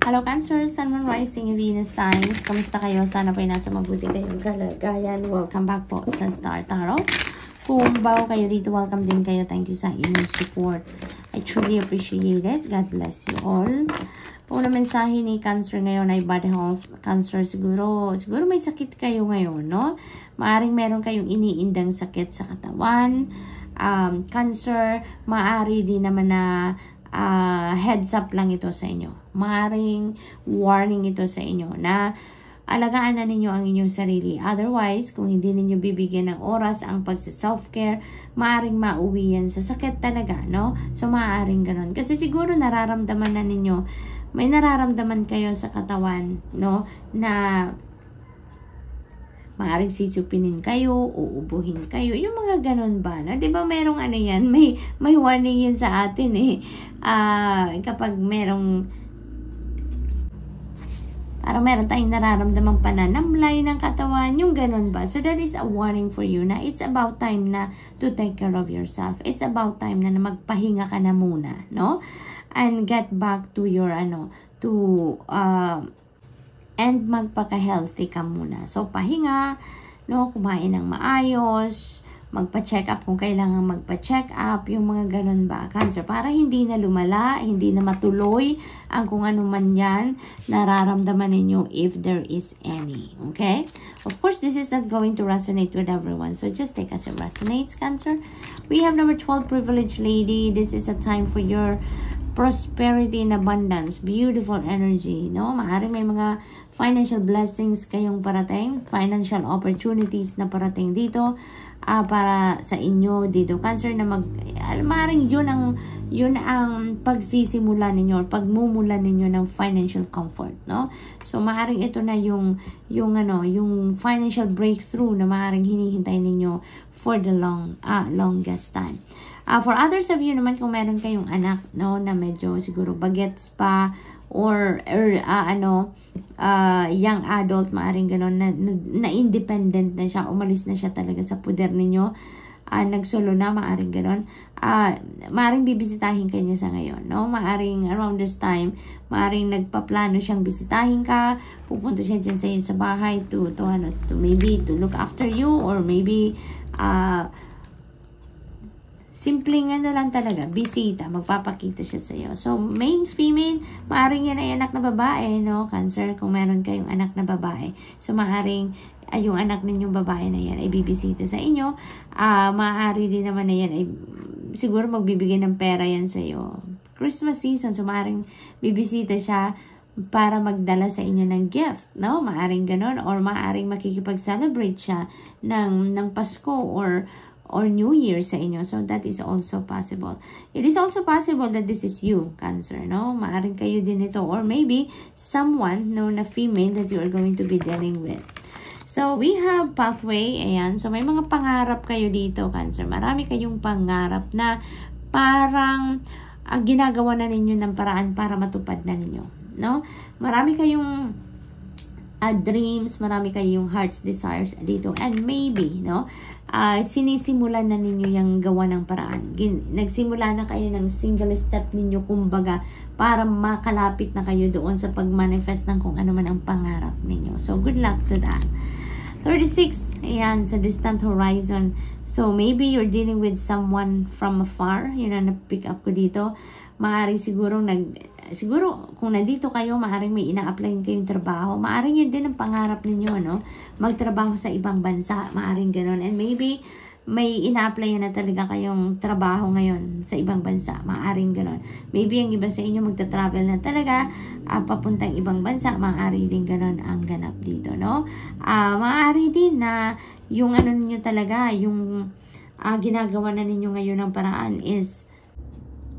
Hello Cancer, Sun, Moon, Rising, Venus signs. Kamusta kayo? Sana po ay nasa mabuti kayong kalagayan. Welcome back po sa Star Tarot. Kung bago kayo dito, welcome din kayo. Thank you sa inyong support. I truly appreciate it. God bless you all. Una mensahe ni Cancer ngayon ay bad health. Cancer, siguro may sakit kayo ngayon, no? Maaring meron kayong iniindang sakit sa katawan. Cancer, maari din naman na heads up lang ito sa inyo. Maaring warning ito sa inyo na alagaan na ninyo ang inyong sarili. Otherwise, kung hindi ninyo bibigyan ng oras ang pagsa-self-care, maaring mauwi yan sa sakit talaga, no? So, maaring ganun. Kasi siguro nararamdaman na ninyo, may nararamdaman kayo sa katawan, no? Na maaring sisupinin kayo, uubuhin kayo. Yung mga ganun ba? Na, di ba merong ano yan? May warning yan sa atin eh. Kapag merong parang meron tayong nararamdamang pananamlay ng katawan, yung ganun ba? So that is a warning for you na it's about time na to take care of yourself. It's about time na magpahinga ka na muna, no? And get back to your and magpaka-healthy ka muna. So, pahinga, no? Kumain ng maayos, magpa-check up kung kailangan magpa-check up, yung mga ganun ba, Cancer, para hindi na lumala, hindi na matuloy ang kung ano man yan, nararamdaman ninyo if there is any. Okay? Of course, this is not going to resonate with everyone. So, just take as it resonates, Cancer. We have number 12, Privileged Lady. This is a time for your prosperity and abundance, beautiful energy, no? Maaaring may mga financial blessings kayong parating, financial opportunities na parating dito para sa inyo dito, Cancer, na maaaring yun ang pagsisimula ninyo or pagmumula ninyo ng financial comfort, no? So maaaring ito na yung financial breakthrough na maaaring hinihintay ninyo for the longest time. For others of you naman, kung meron kayong anak, no, na medyo siguro bagets pa or young adult, maaring gano'n, na independent na siya, umalis na siya talaga sa puder ninyo, nagsolo na, maaring gano'n, maaring bibisitahin ka niya sa ngayon, no? Maaring around this time, maaring nagpaplano siyang bisitahin ka, pupunta siya dyan sa iyo sa bahay to maybe to look after you, or maybe simpleng lang talaga, bisita, magpapakita siya sa iyo. So, main, female, maaring yan ay anak na babae, no? Cancer, kung meron kayong anak na babae. So, maaring yung anak ninyong babae na yan ay bibisita sa inyo. Maaari din naman na yan ay siguro magbibigay ng pera yan sa iyo. Christmas season, so maaring bibisita siya para magdala sa inyo ng gift, no? Maaring ganon, or maaring makikipag-celebrate siya ng Pasko or New Year sa inyo. So, that is also possible. It is also possible that this is you, Cancer, no? Maaring kayo din ito. Or maybe, someone, no, na female that you are going to be dealing with. So, we have pathway. Ayan. So, may mga pangarap kayo dito, Cancer. Marami kayong pangarap na parang ginagawa na ninyo ng paraan para matupad na ninyo, no? Marami kayong dreams, marami kayong heart's desires dito. And maybe, no, sinisimulan na ninyo yung gawa ng paraan. Nagsimula na kayo ng single step ninyo, kumbaga, para makalapit na kayo doon sa pag-manifest ng kung ano man ang pangarap ninyo. So, good luck to that. 36, ayan, sa distant horizon. So, maybe you're dealing with someone from afar. Yun ang na-pick up ko dito. Maaari siguro kung nandito kayo, maaaring may ina-applyin kayong trabaho. Maaaring yun din ang pangarap ninyo, no? Magtrabaho sa ibang bansa, maaaring ganun. And maybe may ina-applyin na talaga kayong trabaho ngayon sa ibang bansa, maaaring ganun. Maybe ang iba sa inyo magta-travel na talaga papuntang ibang bansa, maaari din ganun ang ganap dito, no? Maaari din na yung ano ninyo talaga, yung ginagawa na ninyo ngayon ng paraan is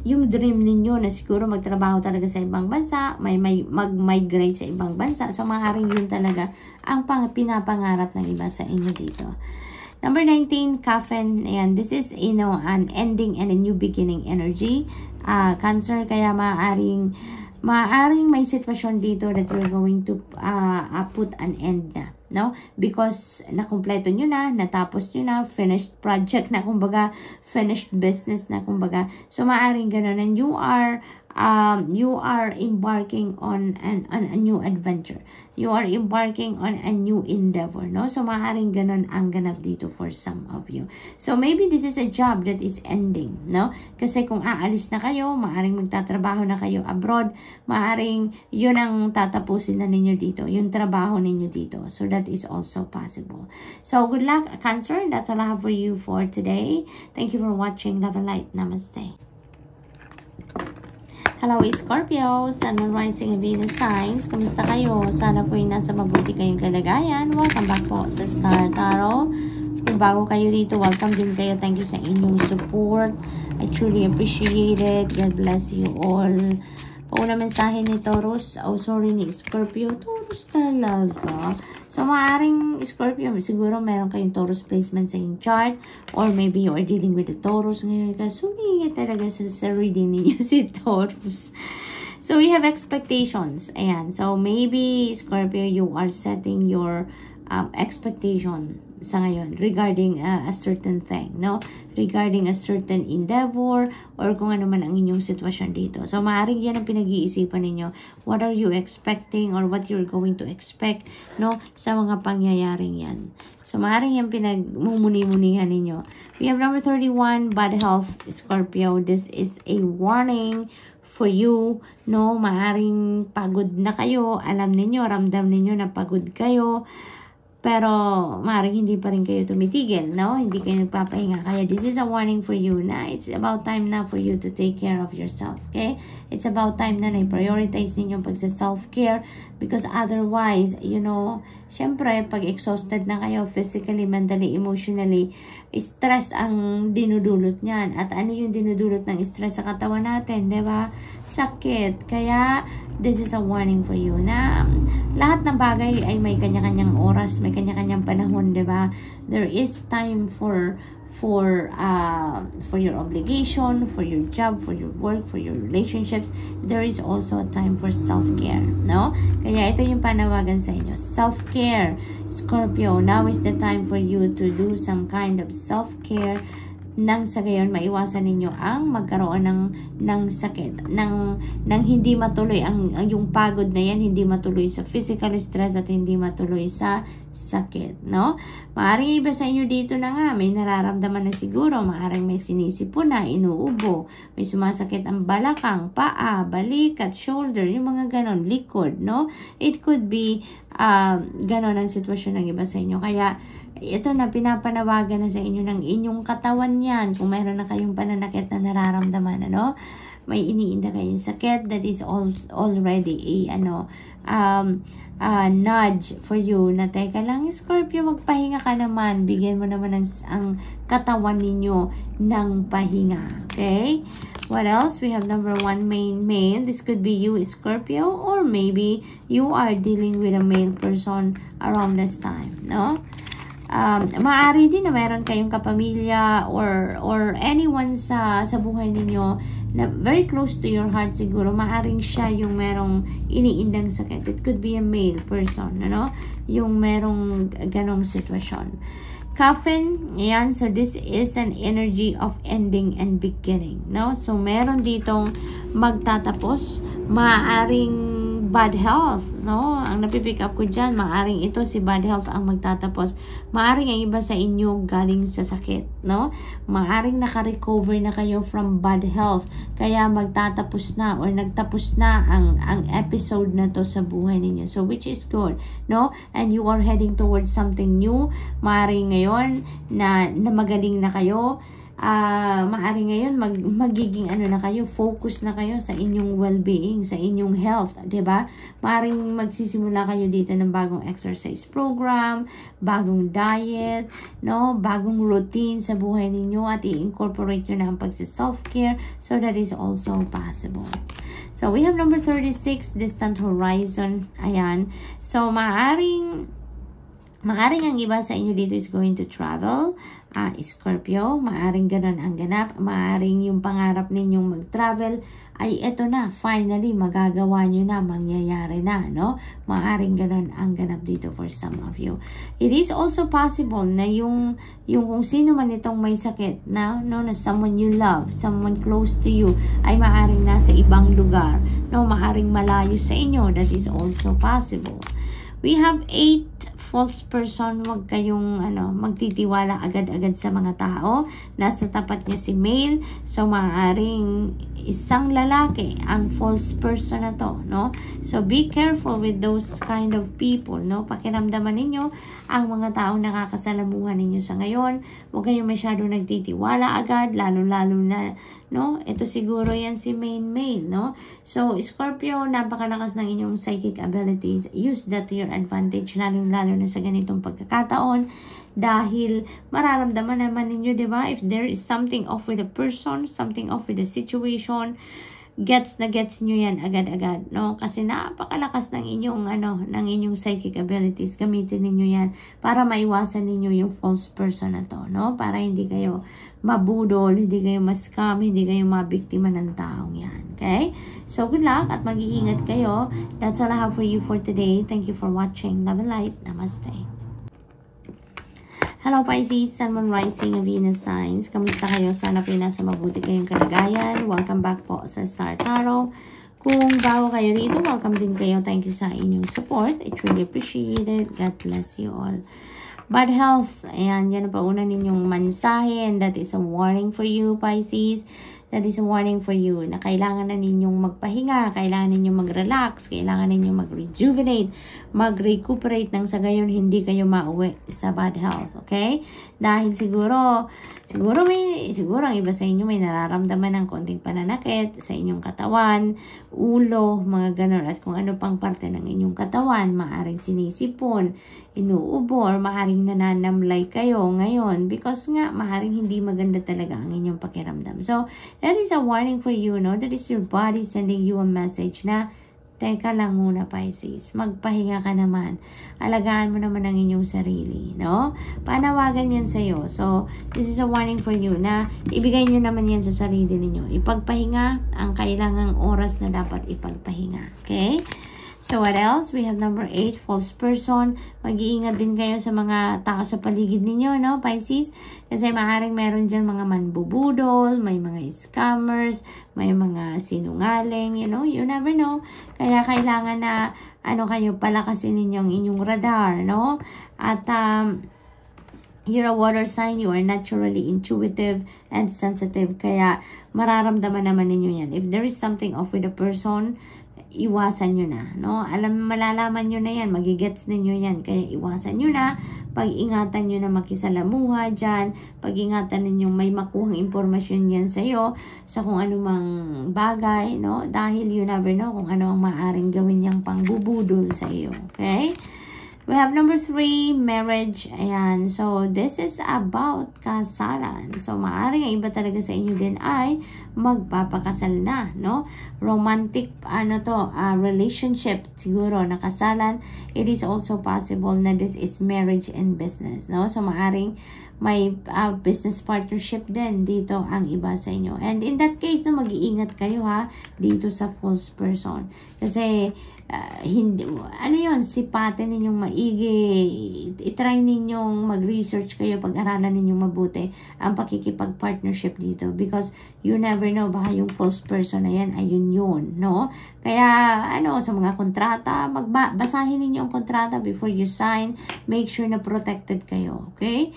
yung dream ninyo na siguro magtrabaho talaga sa ibang bansa, mag-migrate sa ibang bansa. So, maaaring yun talaga ang pinapangarap ng iba sa inyo dito. Number 19, Coffin. Ayan, this is, an ending and a new beginning energy. Cancer, kaya maaaring may sitwasyon dito that you're going to put an end na. No? Because nakumpleto nyo na, natapos nyo na, finished project na, kumbaga, finished business na, kumbaga. So, maaring ganun. And you are you are embarking on a new adventure. You are embarking on a new endeavor, no? So, maaaring ganun ang ganap dito for some of you. So, maybe this is a job that is ending, no? Kasi kung aalis na kayo, maaaring magtatrabaho na kayo abroad, maaaring yun ang tatapusin na ninyo dito, yung trabaho ninyo dito. So, that is also possible. So, good luck, Cancer. That's all I have for you for today. Thank you for watching. Love and light. Namaste. Hello, Scorpio, Sun, Moon, Rising, and Venus signs. Kamusta kayo? Sana po yung nasa mabuti kayong kalagayan. Welcome back po sa Star Tarot. Kung bago kayo dito, welcome din kayo. Thank you sa inyong support. I truly appreciate it. God bless you all. Pauna mensahe ni Taurus. Oh, sorry, ni Scorpio. Taurus talaga. So, maaaring Scorpio, siguro meron kayong Taurus placement sa inyong chart. Or maybe you are dealing with the Taurus ngayon. Kasi sumingit talaga sa reading ninyo si Taurus. So, we have expectations. Ayan. So, maybe, Scorpio, you are setting your expectation sa ngayon regarding a certain thing, no? Regarding a certain endeavor or kung ano man ang inyong sitwasyon dito. So, maaaring yan ang pinag-iisipan ninyo. What are you expecting or what you're going to expect, no? Sa mga pangyayaring yan. So, maaaring yan pinag-mumuni-munihan ninyo. We have number 31, bad health, Scorpio. This is a warning for you, no? Maaaring pagod na kayo. Alam ninyo, ramdam ninyo na pagod kayo. Pero, maaaring hindi pa rin kayo tumitigil, no? Hindi kayo nagpapahinga. Kaya, this is a warning for you na it's about time na for you to take care of yourself, okay? It's about time na na-prioritize ninyo pagsa-self-care because otherwise, you know, syempre, pag exhausted na kayo physically, mentally, emotionally, stress ang dinudulot niyan. At ano yung dinudulot ng stress sa katawan natin, di ba? Sakit. Kaya, this is a warning for you na lahat ng bagay ay may kanya-kanyang oras, may kanya-kanyang panahon, 'di ba? There is time for your obligation, for your job, for your work, for your relationships. There is also a time for self-care, no? Kaya ito yung panawagan sa inyo. Self-care, Scorpio. Now is the time for you to do some kind of self-care nang sa gayon maiwasan ninyo ang magkaroon ng sakit, ng hindi matuloy ang yung pagod na yan, hindi matuloy sa physical stress at hindi matuloy sa sakit, no? Maaring iba sa inyo dito na nga, may nararamdaman na siguro, maaring may sinisipo na, inuubo, may sumasakit ang balakang, paa, balikat, shoulder, yung mga ganon, likod, no? It could be ganon ang sitwasyon ng iba sa inyo. Kaya ito na pinapanawagan na sa inyo ng inyong katawan yan. Kung mayroon na kayong pananakit na nararamdaman, ano? May iniinda kayong sakit, that is already a nudge for you na teka lang, Scorpio, magpahinga ka naman. Bigyan mo naman ang katawan ninyo ng pahinga. Okay? What else? We have number 1, male. This could be you, Scorpio, or maybe you are dealing with a male person around this time, no? Maaari din na mayroon kayong kapamilya or anyone sa buhay ninyo na very close to your heart siguro. Maaring siya yung merong iniindang sakit. It could be a male person, ano? Yung merong ganong sitwasyon. Coffin, ayan, so this is an energy of ending and beginning, no? So, meron ditong magtatapos, maaaring bad health, no? Ang napipick up ko dyan, maaaring ito si bad health ang magtatapos. Maaaring ang iba sa inyo galing sa sakit, no? Maaaring naka-recover na kayo from bad health, kaya magtatapos na or nagtapos na ang episode na to sa buhay ninyo. So, which is good, no? And you are heading towards something new. Maaaring ngayon na magaling na kayo, maaari ngayon magiging na kayo, focus na kayo sa inyong well-being, sa inyong health, 'di ba? Maaring magsisimula kayo dito ng bagong exercise program, bagong diet, no, bagong routine sa buhay ninyo at i-incorporate nyo na ang pagsi-self-care, so that is also possible. So we have number 36, distant horizon. Ayan. So maaring Maaring ang iba sa inyo dito is going to travel, Scorpio, maaring ganun ang ganap, maaring yung pangarap ninyong mag-travel ay eto na, finally, magagawa nyo na, mangyayari na, no? Maaring ganun ang ganap dito for some of you. It is also possible na yung kung sino man itong may sakit na, no, na someone you love, someone close to you, ay maaring nasa ibang lugar, no? Maaring malayo sa inyo, that is also possible. We have 8 false person. Huwag kayong magtitiwala agad-agad sa mga tao. Nasa tapat niya si male. So, maaaring isang lalaki ang false person na to, no? So, be careful with those kind of people, no? Pakiramdaman ninyo ang mga taong nakakasalamuhan ninyo sa ngayon. Huwag kayong masyadong nagtitiwala agad, lalo-lalo na, no? Ito siguro yan si male, no? So, Scorpio, napakalakas ng inyong psychic abilities. Use that to your advantage, lalo-lalo na sa ganitong pagkakataon. Dahil mararamdaman naman ninyo, di ba? If there is something off with a person, something off with the situation, gets nyo yan agad-agad, no? Kasi napakalakas ng inyong ng inyong psychic abilities. Gamitin ninyo yan para maiwasan ninyo yung false person na to, no? Para hindi kayo mabudol, hindi kayo ma-scam, hindi kayo mabiktima ng taong yan. Okay? So good luck at mag-iingat kayo. That's all I have for you for today. Thank you for watching. Love and light. Namaste. Hello Pisces, Sun, Moon, Rising, Venus signs. Kamusta kayo? Sana po nasa mabuti kayong kalagayan. Welcome back po sa Star Tarot. Kung bago kayo rito, welcome din kayo. Thank you sa inyong support. I truly appreciate it. God bless you all. Bad health. Ayan, yan ang pauna ninyong mensahe. And that is a warning for you, Pisces. That is a warning for you na kailangan na ninyong magpahinga, kailangan ninyong mag-relax, kailangan ninyong mag-rejuvenate, mag-recuperate nang sa gayon hindi kayo mauwi sa bad health, okay? Dahil siguro ang iba sa inyo may nararamdaman ng konting pananakit sa inyong katawan, ulo, mga ganon, at kung ano pang parte ng inyong katawan, maaring sinisipon, inuubo, or maaring nananamlay kayo ngayon because nga maaring hindi maganda talaga ang inyong pakiramdam. So, that is a warning for you, no? That is your body sending you a message na, teka lang muna, Pisces. Magpahinga ka naman. Alagaan mo naman ang inyong sarili, no? Panawagan yan sa'yo. So, this is a warning for you na ibigay nyo naman yan sa sarili ninyo. Ipagpahinga ang kailangang oras na dapat ipagpahinga. Okay? So, what else? We have number 8, false person. Mag-iingat din kayo sa mga tao sa paligid ninyo, no, Pisces? Kasi maaaring meron dyan mga manbubudol, may mga scammers, may mga sinungaling, you know, you never know. Kaya kailangan na, kayo palakasin ninyong inyong radar, no? At, you're a water sign, you are naturally intuitive and sensitive. Kaya, mararamdaman naman ninyo yan. If there is something off with a person, iwasan nyo na, no? Malalaman nyo na yan, magigets ninyo yan, kaya iwasan nyo na, pag-ingatan nyo na makisalamuha dyan, pag-ingatan ninyong may makuhang impormasyon yan sa'yo, sa kung anumang bagay, no? Dahil you never know kung ano ang maaaring gawin niyang pangbubudol sa iyo, okay? We have number 3, marriage. Ayan. So, this is about kasalan. So, maaaring ang iba talaga sa inyo din ay magpapakasal na, no? Romantic, relationship, siguro, na kasalan. It is also possible na this is marriage and business, no? So, maaaring may business partnership din dito ang iba sa inyo. And in that case, no, mag-iingat kayo ha, dito sa false person. Kasi, hindi, sipatin ninyong maigi, itry ninyong mag-research kayo, pag-aralan ninyong mabuti ang pakikipag-partnership dito because you never know, baka yung false person na yan, ayun yun, no? Kaya, sa mga kontrata, basahin ninyo ang kontrata before you sign, make sure na protected kayo, okay?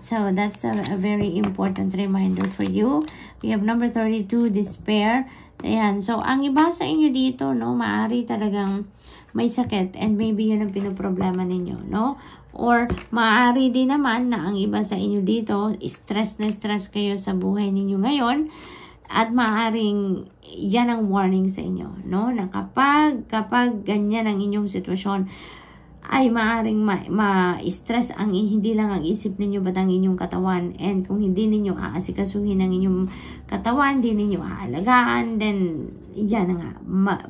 So, that's a very important reminder for you. We have number 32, despair. Ayan. So, ang iba sa inyo dito, no, maaari talagang may sakit and maybe yun ang pinoproblema ninyo, no? Or, maaari din naman na ang iba sa inyo dito, stress na stress kayo sa buhay ninyo ngayon at maaaring yan ang warning sa inyo, no? Na kapag ganyan ang inyong sitwasyon, ay maaaring ma-stress ang hindi lang ang isip ninyo bat ang inyong katawan, and kung hindi ninyo aasikasuhin ang inyong katawan, hindi ninyo aalagaan, then yan nga,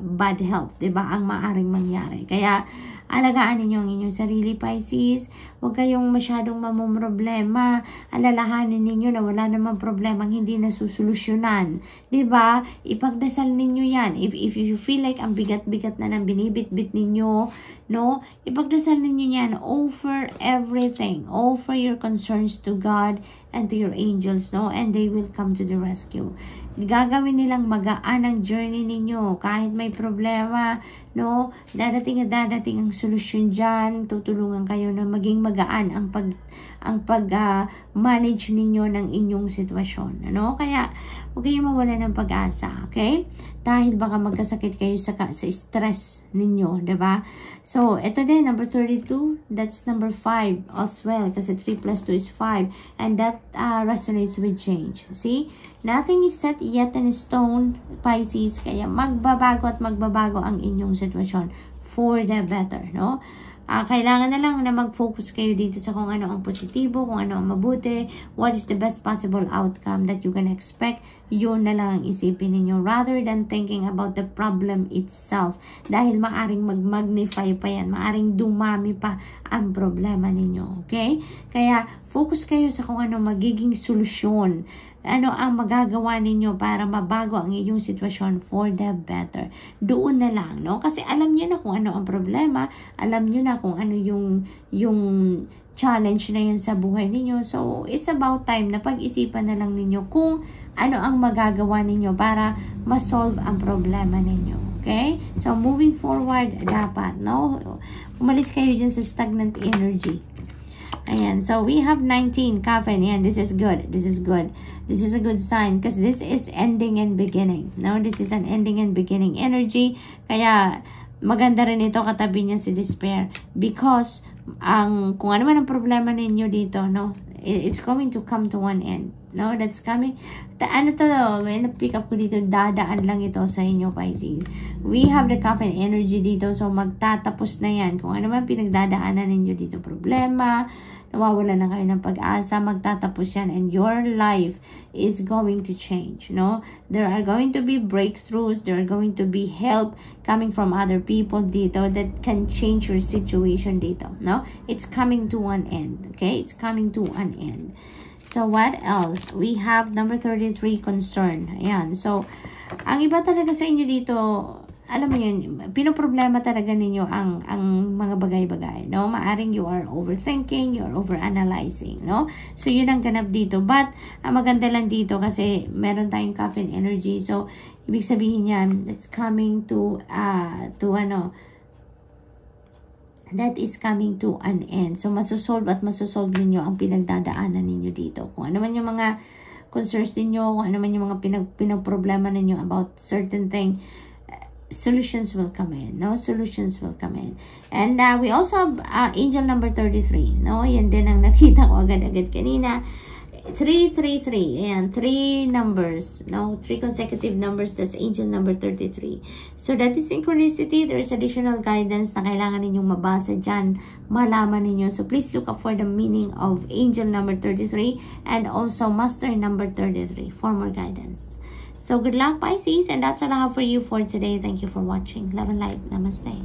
bad health, diba, ang maaaring mangyari. Kaya alagaan ninyo ang inyong sarili, Pisces. Huwag kayong masyadong mamumroblema. Alalahanin ninyo na wala namang problemang hindi nasusolusyonan. Diba? Ipagdasal ninyo yan. If you feel like ang bigat-bigat na nang binibit-bit ninyo, no? Ipagdasal ninyo yan. Offer everything. Offer your concerns to God and to your angels, no? And they will come to the rescue. Gagawin nilang magaan ang journey ninyo. Kahit may problema, no? Dadating at dadating ang solusyon dyan. Tutulungan kayo na maging magaan ang manage ninyo ng inyong sitwasyon. Ano? Kaya, huwag kayong mawala ng pag-asa. Okay? Dahil baka magkasakit kayo sa stress ninyo. Diba? So, ito din, number 32. That's number 5 as well. Kasi 3 plus 2 is 5. And that resonates with change. See? Nothing is set yet in stone, Pisces. Kaya magbabago at magbabago ang inyong sitwasyon for the better. No? Kailangan na lang na mag-focus kayo dito sa kung ano ang positibo, kung ano ang mabuti, what is the best possible outcome that you can expect. Yun na lang ang isipin ninyo rather than thinking about the problem itself. Dahil maaring mag-magnify pa yan, maaring dumami pa ang problema ninyo. Okay? Kaya focus kayo sa kung ano magiging solusyon. Ano ang magagawa ninyo para mabago ang inyong sitwasyon for the better. Doon na lang, no? Kasi alam niyo na kung ano ang problema, alam niyo na kung ano yung challenge na yun sa buhay ninyo. So, it's about time na pag-isipan na lang ninyo kung ano ang magagawa ninyo para ma-solve ang problema ninyo. Okay? So, moving forward, dapat, no? Umalis kayo dyan sa stagnant energy. Ayan, so we have 19 coffin. Ayan, this is good. This is good. This is a good sign because this is ending and beginning. No, this is an ending and beginning energy. Kaya maganda rin ito katabi niya si despair because kung ano man ang problema ninyo dito, no, it's going to come to one end. No, that's coming. Ano to, may na-pick up ko dito, dadaan lang ito sa inyo, Pisces. We have the coffin energy dito, so magtatapos na yan. Kung ano man pinagdadaanan ninyo dito, problema, nawawala na kayo ng pag-asa, magtatapos yan, and your life is going to change, no? There are going to be breakthroughs, there are going to be help coming from other people dito that can change your situation dito, no? It's coming to one end, okay? It's coming to an end. So, what else? We have number 33, concern. Ayan. So, ang iba talaga sa inyo dito, alam mo yun, pinoproblema talaga ninyo ang mga bagay-bagay, no? Maaring you are overthinking, you are overanalyzing, no? So, yun ang ganap dito. But, ang maganda lang dito kasi meron tayong coffin energy. So, ibig sabihin yan, it's coming to that is coming to an end. So, masosolve ninyo ang pinagdadaanan ninyo dito. Kung ano man yung mga concerns ninyo, kung ano man yung mga pinagproblema ninyo about certain thing, solutions will come in. No? Solutions will come in. And we also have angel number 33. No? Yan din ang nakita ko agad-agad kanina. 333. Ayan, 3 numbers. No, 3 consecutive numbers. That's angel number 33. So, that is synchronicity. There is additional guidance na kailangan ninyong mabasa dyan. Malaman ninyo. So, please look up for the meaning of angel number 33 and also master number 33 for more guidance. So, good luck, Pisces. And that's all I have for you for today. Thank you for watching. Love and light. Namaste.